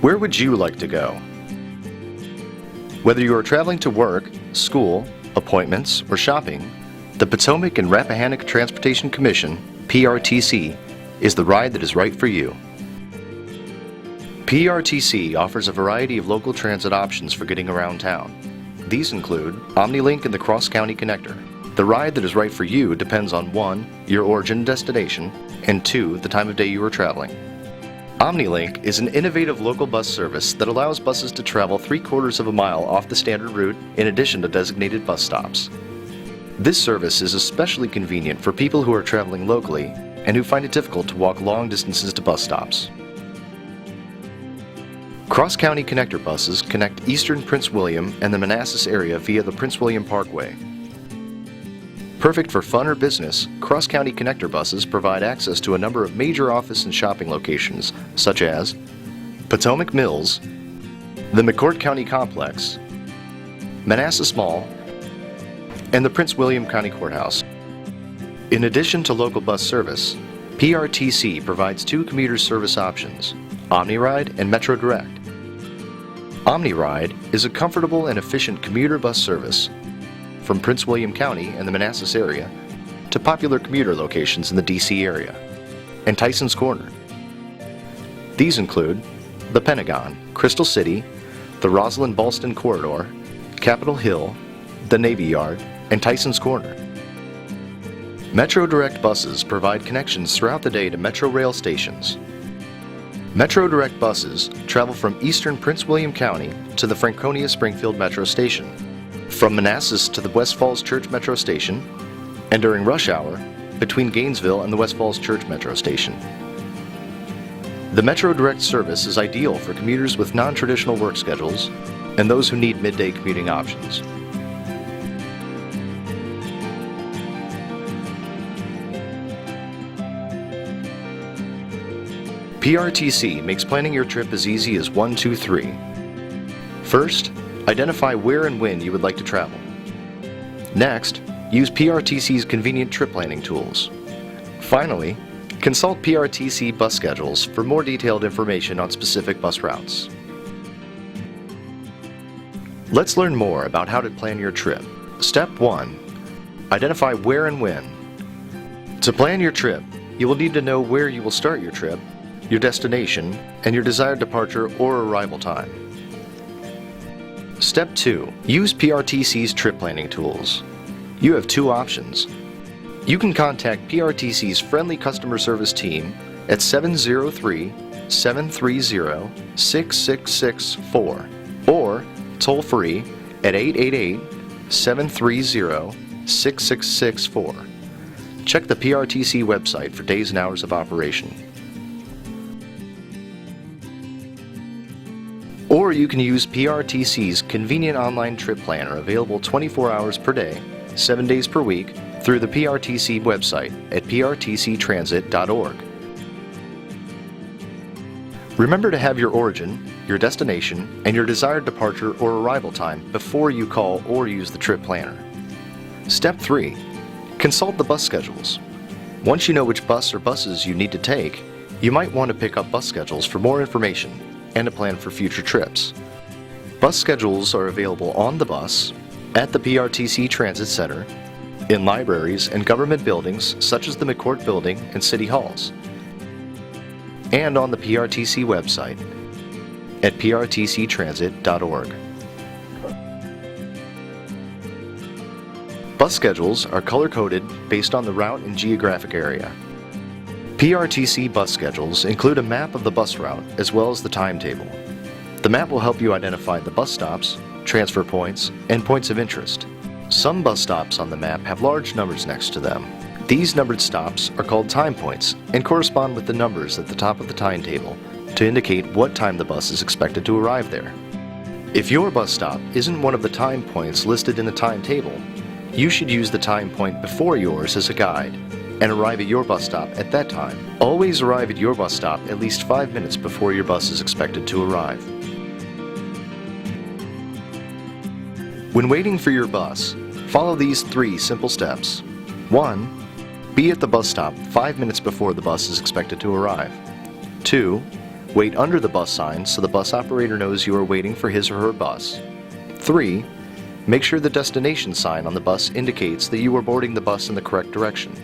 Where would you like to go? Whether you are traveling to work, school, appointments, or shopping, the Potomac and Rappahannock Transportation Commission, PRTC, is the ride that is right for you. PRTC offers a variety of local transit options for getting around town. These include OmniLink and the Cross County Connector. The ride that is right for you depends on 1. Your origin and destination, and 2. The time of day you are traveling. OmniLink is an innovative local bus service that allows buses to travel 3/4 of a mile off the standard route in addition to designated bus stops. This service is especially convenient for people who are traveling locally and who find it difficult to walk long distances to bus stops. Cross County Connector buses connect eastern Prince William and the Manassas area via the Prince William Parkway. Perfect for fun or business, Cross County Connector buses provide access to a number of major office and shopping locations, such as Potomac Mills, the McCourt County Complex, Manassas Mall, and the Prince William County Courthouse. In addition to local bus service, PRTC provides 2 commuter service options, OmniRide and Metro Direct. OmniRide is a comfortable and efficient commuter bus service from Prince William County and the Manassas area to popular commuter locations in the DC area and Tyson's Corner. These include the Pentagon, Crystal City, the Rosslyn-Ballston Corridor, Capitol Hill, the Navy Yard, and Tyson's Corner. Metro Direct buses provide connections throughout the day to Metro Rail stations. Metro Direct buses travel from eastern Prince William County to the Franconia Springfield Metro Station, from Manassas to the West Falls Church Metro Station, and during rush hour, between Gainesville and the West Falls Church Metro Station. The Metro Direct service is ideal for commuters with non-traditional work schedules and those who need midday commuting options. PRTC makes planning your trip as easy as 1, 2, 3. First, identify where and when you would like to travel. Next, use PRTC's convenient trip planning tools. Finally, consult PRTC bus schedules for more detailed information on specific bus routes. Let's learn more about how to plan your trip. Step 1. Identify where and when. To plan your trip, you will need to know where you will start your trip, your destination, and your desired departure or arrival time. Step 2. Use PRTC's trip planning tools. You have 2 options. You can contact PRTC's friendly customer service team at 703-730-6664 or toll free at 888-730-6664. Check the PRTC website for days and hours of operation. Or you can use PRTC's convenient online trip planner available 24 hours per day, 7 days per week through the PRTC website at prtctransit.org. Remember to have your origin, your destination, and your desired departure or arrival time before you call or use the trip planner. Step 3. Consult the bus schedules. Once you know which bus or buses you need to take, you might want to pick up bus schedules for more information and a plan for future trips. Bus schedules are available on the bus, at the PRTC Transit Center, in libraries and government buildings such as the McCourt Building and City Halls, and on the PRTC website at prtctransit.org. Bus schedules are color-coded based on the route and geographic area. PRTC bus schedules include a map of the bus route as well as the timetable. The map will help you identify the bus stops, transfer points, and points of interest. Some bus stops on the map have large numbers next to them. These numbered stops are called time points and correspond with the numbers at the top of the timetable to indicate what time the bus is expected to arrive there. If your bus stop isn't one of the time points listed in the timetable, you should use the time point before yours as a guide and arrive at your bus stop at that time. Always arrive at your bus stop at least 5 minutes before your bus is expected to arrive. When waiting for your bus, follow these 3 simple steps. 1. Be at the bus stop 5 minutes before the bus is expected to arrive. 2. Wait under the bus sign so the bus operator knows you are waiting for his or her bus. 3. Make sure the destination sign on the bus indicates that you are boarding the bus in the correct direction.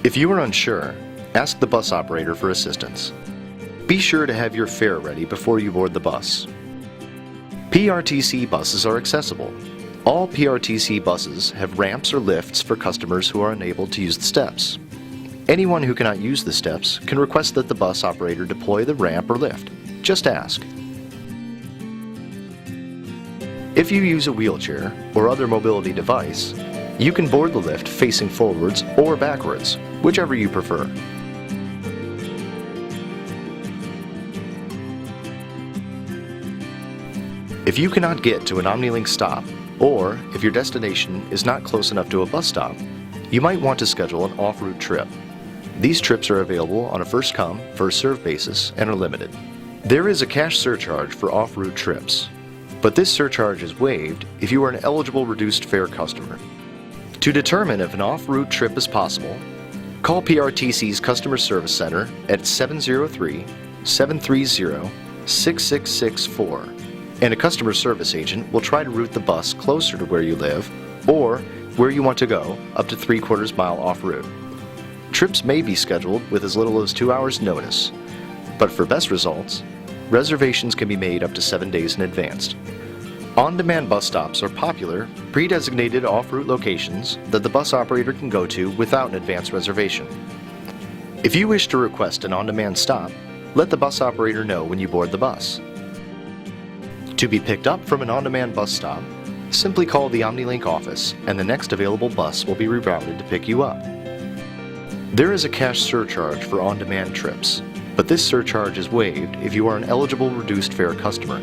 If you are unsure, ask the bus operator for assistance. Be sure to have your fare ready before you board the bus. PRTC buses are accessible. All PRTC buses have ramps or lifts for customers who are unable to use the steps. Anyone who cannot use the steps can request that the bus operator deploy the ramp or lift. Just ask. If you use a wheelchair or other mobility device, you can board the lift facing forwards or backwards, whichever you prefer. If you cannot get to an OmniLink stop, or if your destination is not close enough to a bus stop, you might want to schedule an off-route trip. These trips are available on a first-come, first-served basis and are limited. There is a cash surcharge for off-route trips, but this surcharge is waived if you are an eligible reduced fare customer. To determine if an off-route trip is possible, call PRTC's Customer Service Center at 703-730-6664, and a customer service agent will try to route the bus closer to where you live or where you want to go up to 3/4 mile off-route. Trips may be scheduled with as little as 2 hours notice, but for best results, reservations can be made up to 7 days in advance. On-demand bus stops are popular, pre-designated off-route locations that the bus operator can go to without an advance reservation. If you wish to request an on-demand stop, let the bus operator know when you board the bus. To be picked up from an on-demand bus stop, simply call the OmniLink office and the next available bus will be rerouted to pick you up. There is a cash surcharge for on-demand trips, but this surcharge is waived if you are an eligible reduced fare customer.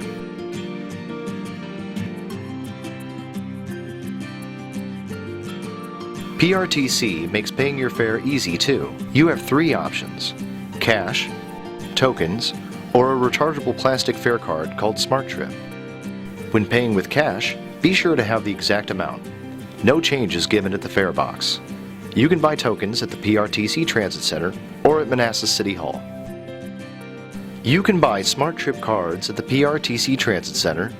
PRTC makes paying your fare easy too. You have 3 options: cash, tokens, or a rechargeable plastic fare card called SmartTrip. When paying with cash, be sure to have the exact amount. No change is given at the fare box. You can buy tokens at the PRTC Transit Center or at Manassas City Hall. You can buy SmartTrip cards at the PRTC Transit Center.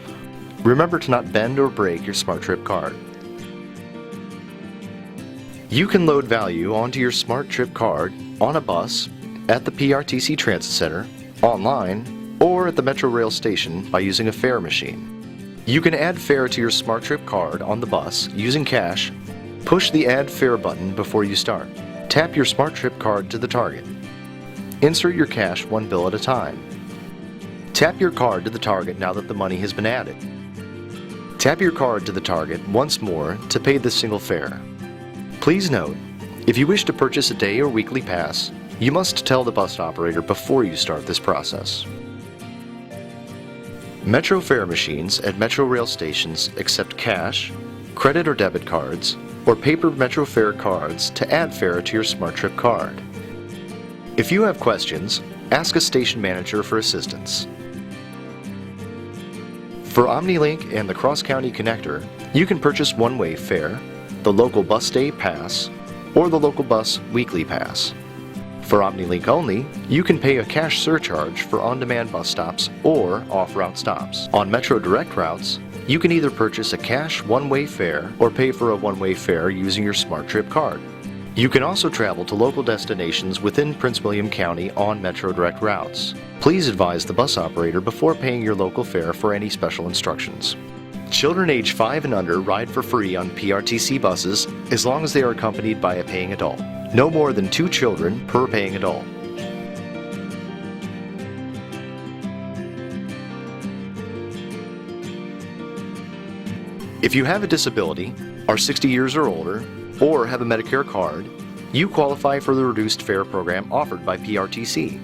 Remember to not bend or break your SmartTrip card. You can load value onto your SmartTrip card on a bus, at the PRTC Transit Center, online, or at the Metro Rail station by using a fare machine. You can add fare to your SmartTrip card on the bus using cash. Push the Add Fare button before you start. Tap your SmartTrip card to the target. Insert your cash one bill at a time. Tap your card to the target now that the money has been added. Tap your card to the target once more to pay the single fare. Please note, if you wish to purchase a day or weekly pass, you must tell the bus operator before you start this process. Metro fare machines at Metro Rail stations accept cash, credit or debit cards, or paper Metro fare cards to add fare to your SmartTrip card. If you have questions, ask a station manager for assistance. For OmniLink and the Cross County Connector, you can purchase one-way fare, the local bus day pass, or the local bus weekly pass. For OmniLink only, you can pay a cash surcharge for on-demand bus stops or off-route stops. On Metro Direct routes, you can either purchase a cash one-way fare or pay for a one-way fare using your SmartTrip card. You can also travel to local destinations within Prince William County on Metro Direct routes. Please advise the bus operator before paying your local fare for any special instructions. Children age 5 and under ride for free on PRTC buses as long as they are accompanied by a paying adult. No more than 2 children per paying adult. If you have a disability, are 60 years or older, or have a Medicare card, you qualify for the reduced fare program offered by PRTC.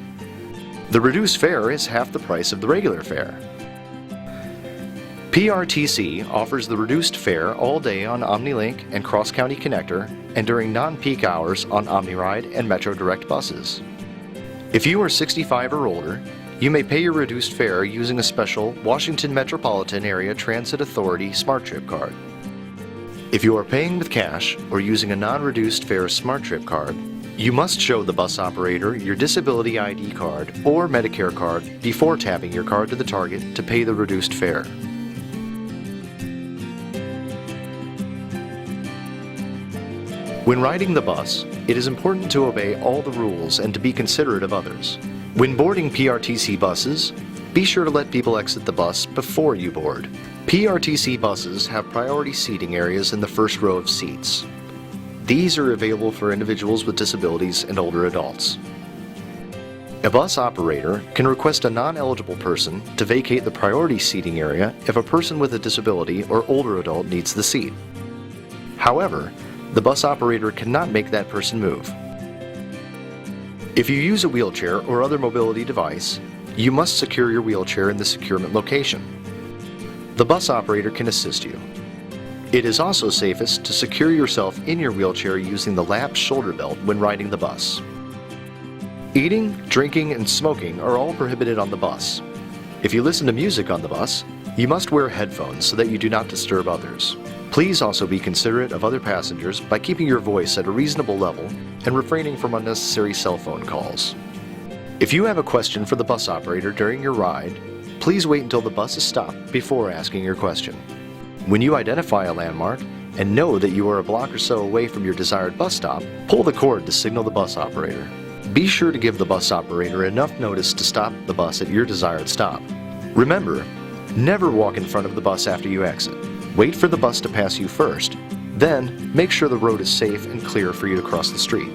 The reduced fare is half the price of the regular fare. PRTC offers the reduced fare all day on OmniLink and Cross County Connector and during non-peak hours on OmniRide and Metro Direct buses. If you are 65 or older, you may pay your reduced fare using a special Washington Metropolitan Area Transit Authority SmartTrip card. If you are paying with cash or using a non-reduced fare SmartTrip card, You must show the bus operator your disability ID card or Medicare card before tapping your card to the target to pay the reduced fare. When riding the bus, it is important to obey all the rules and to be considerate of others. When boarding PRTC buses, be sure to let people exit the bus before you board. PRTC buses have priority seating areas in the first row of seats. These are available for individuals with disabilities and older adults. A bus operator can request a non-eligible person to vacate the priority seating area if a person with a disability or older adult needs the seat. However, the bus operator cannot make that person move. If you use a wheelchair or other mobility device, you must secure your wheelchair in the securement location. The bus operator can assist you. It is also safest to secure yourself in your wheelchair using the lap shoulder belt when riding the bus. Eating, drinking, and smoking are all prohibited on the bus. If you listen to music on the bus, you must wear headphones so that you do not disturb others. Please also be considerate of other passengers by keeping your voice at a reasonable level and refraining from unnecessary cell phone calls. If you have a question for the bus operator during your ride, please wait until the bus is stopped before asking your question. When you identify a landmark and know that you are a block or so away from your desired bus stop, pull the cord to signal the bus operator. Be sure to give the bus operator enough notice to stop the bus at your desired stop. Remember, never walk in front of the bus after you exit. Wait for the bus to pass you first, then make sure the road is safe and clear for you to cross the street.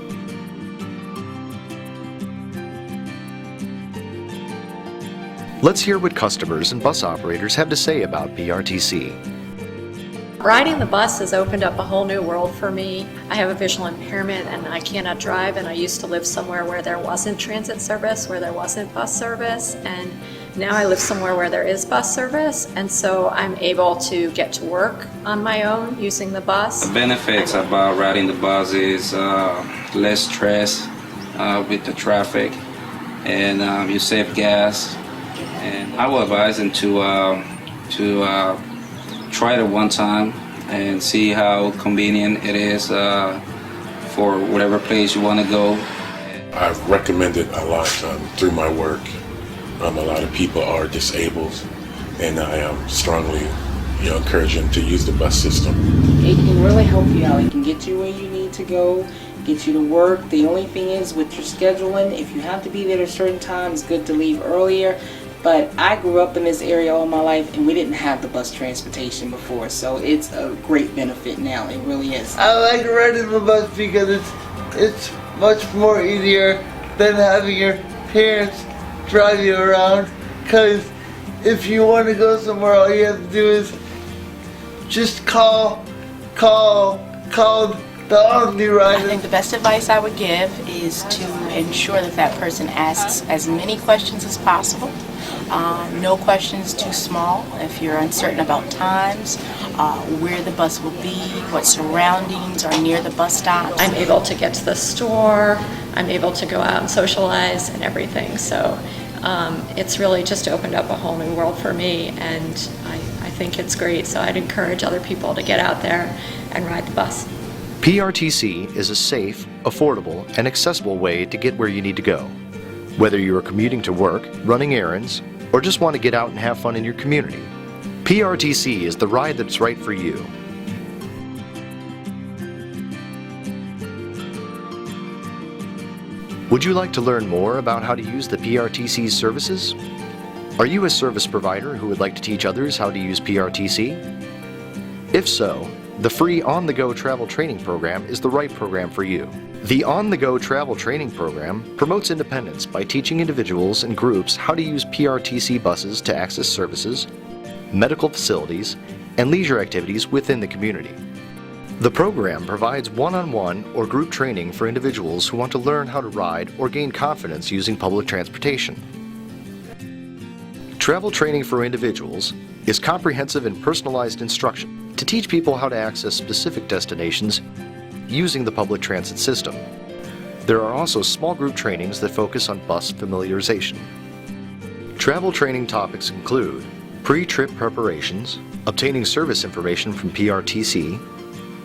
Let's hear what customers and bus operators have to say about PRTC. Riding the bus has opened up a whole new world for me. I have a visual impairment and I cannot drive, and I used to live somewhere where there wasn't transit service, where there wasn't bus service, and now I live somewhere where there is bus service, and so I'm able to get to work on my own using the bus. The benefits about riding the bus is less stress with the traffic, and you save gas. And I would advise them to try it one time and see how convenient it is for whatever place you want to go. I've recommended a lot through my work. A lot of people are disabled, and I strongly encourage them to use the bus system. It can really help you out. It can get you where you need to go, get you to work. The only thing is with your scheduling, if you have to be there at a certain time, it's good to leave earlier. But I grew up in this area all my life, and we didn't have the bus transportation before, so it's a great benefit now. It really is. I like riding the bus because it's much more easier than having your parents drive you around. Because if you want to go somewhere, all you have to do is just call the Omni Rider. I think the best advice I would give is to ensure that that person asks as many questions as possible. No questions too small. If you're uncertain about times, where the bus will be, what surroundings are near the bus stop. I'm able to get to the store, I'm able to go out and socialize and everything, so it's really just opened up a whole new world for me, and I think it's great, so I'd encourage other people to get out there and ride the bus. PRTC is a safe, affordable, and accessible way to get where you need to go. Whether you are commuting to work, running errands, or just want to get out and have fun in your community, PRTC is the ride that's right for you. Would you like to learn more about how to use the PRTC's services? Are you a service provider who would like to teach others how to use PRTC? If so, the free On-the-Go Travel Training Program is the right program for you. The On-the-Go Travel Training Program promotes independence by teaching individuals and groups how to use PRTC buses to access services, medical facilities, and leisure activities within the community. The program provides one-on-one or group training for individuals who want to learn how to ride or gain confidence using public transportation. Travel training for individuals is comprehensive and personalized instruction to teach people how to access specific destinations using the public transit system. There are also small group trainings that focus on bus familiarization. Travel training topics include pre-trip preparations, obtaining service information from PRTC,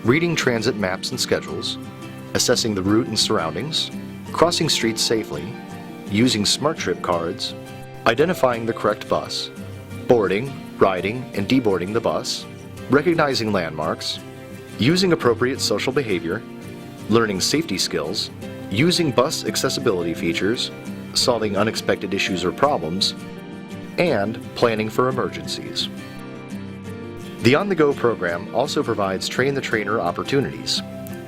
reading transit maps and schedules, assessing the route and surroundings, crossing streets safely, using Smart Trip cards, identifying the correct bus, boarding, riding, and deboarding the bus, recognizing landmarks, using appropriate social behavior, learning safety skills, using bus accessibility features, solving unexpected issues or problems, and planning for emergencies. The On-the-Go program also provides train-the-trainer opportunities,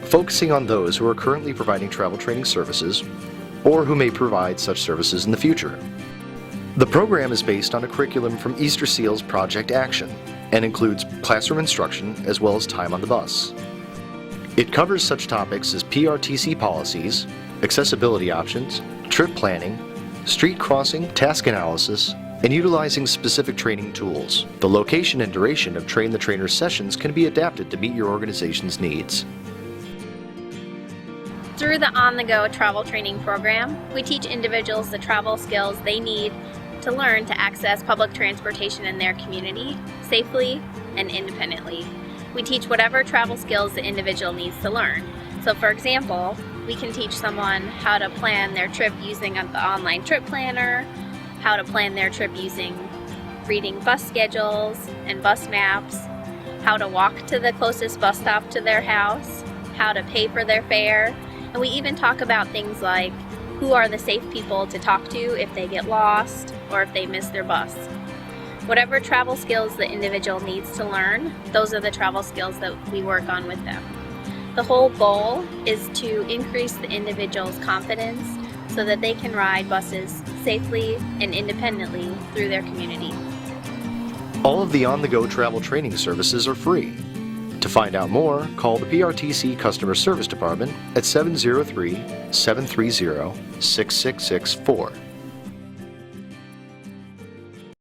focusing on those who are currently providing travel training services or who may provide such services in the future. The program is based on a curriculum from Easter Seal's Project Action and includes classroom instruction as well as time on the bus. It covers such topics as PRTC policies, accessibility options, trip planning, street crossing, task analysis, and utilizing specific training tools. The location and duration of Train the Trainer sessions can be adapted to meet your organization's needs. Through the On-the-Go travel training program, we teach individuals the travel skills they need to learn to access public transportation in their community safely and independently. We teach whatever travel skills the individual needs to learn. So for example, we can teach someone how to plan their trip using the online trip planner, how to plan their trip using reading bus schedules and bus maps, how to walk to the closest bus stop to their house, how to pay for their fare, and we even talk about things like who are the safe people to talk to if they get lost or if they miss their bus. Whatever travel skills the individual needs to learn, those are the travel skills that we work on with them. The whole goal is to increase the individual's confidence so that they can ride buses safely and independently through their community. All of the On-the-Go travel training services are free. To find out more, call the PRTC Customer Service Department at 703-730-6664.